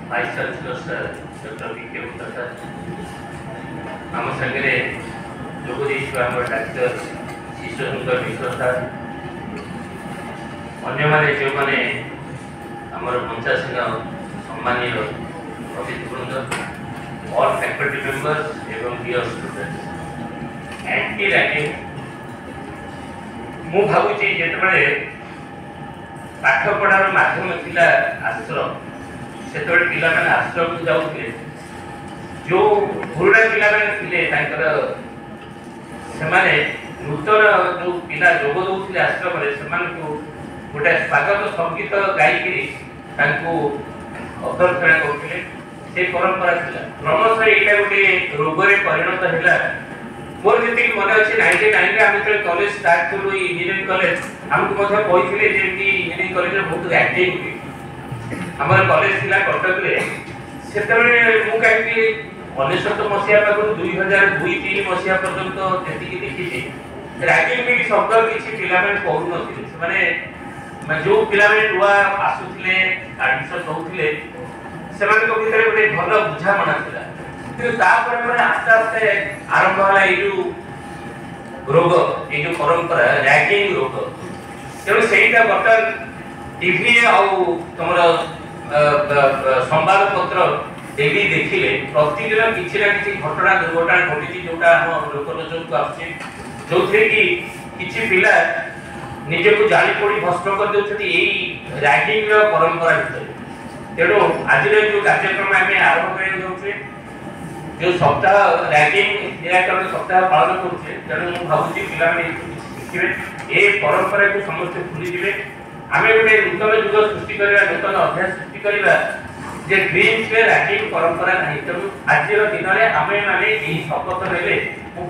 Vice chancellor sir doctor VK Gupta sir आम संगे जोग डाक्तर शिशु सुंदर मिश्र सर अन्य जो मैंने आमर पंचायत संघ सम्मानीय अतिथिवृंद ऑल फैकल्टी मेंबर्स एवं डियर स्टूडेंट्स एंटी रैगिंग मु भावुची जेतबेले पाठ पढ़ार माध्यम थिला आश्रम सेतबेले पिला माने आश्रम को जाउथिले जो पुराना पिला माने थिले तांकर सेमाने नूतन जो पिला जोग दउथिले आश्रम रे समान को गोटे स्वागत संगीत गायिकी तांको अभ्यर्थना करथिले से परंपरा थिला क्रमशः एटा गोटे रोग रे परिणत हैला मोर जति मन अछि 99 रे आमे कॉलेज स्टार्ट करू इंजीनियरिंग कॉलेज हमको मध्य कहिथिले जे इंजीनियरिंग कॉलेज रे बहुत रैगिंग हमर कॉलेज थिला कटक रे सेतबेले मु काहि 19 मसिया पाखु 2002-3 मसिया पर्यंत जति देखि रैगिंग भी शब्द किछि पिला में कहू नथिले माने जो पिला में नुआ आसुथिले एडमिशन होउथिले सेमान को भीतर गोटे भल बुझामणा थिला कि तापर पर आस्ते आस्ते आरंभ होला ए जो रोग ए जो परंपरा रैगिंग रोग तेणु सेटा बर्तन टीवी आउ तुमर संवाद पत्र डेली देखिले प्रतिदिन किछि ना किछि घटना दुर्घटना घटिछि जोटा हम लोकलोचन को आछे जोथे कि किछि पिला निजे को जाली पड़ी भस्म कर देउछथि एई रैगिंग रो परंपरा भितर तेणु आज जो कार्यक्रम आम आरंभ कर जो सप्ताह रैगिंग निराकरण सप्ताह पालन करुचे तेणु मुझे भावुची पे शिखे ये परंपरा को समस्त भूलीजे आम गोटे नूतन युग सृष्टि करवा नूतन अध्याय सृष्टि करवा जे ड्रीम्स में रैगिंग परंपरा नहीं तेणु आज दिन में आम मैंने शपथ ने मुझे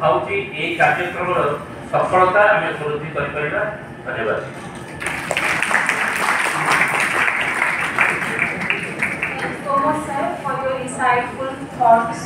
भावुची ये कार्यक्रम सफलता आम उपलब्धि कर धन्यवाद। So much, sir, for your insightful thoughts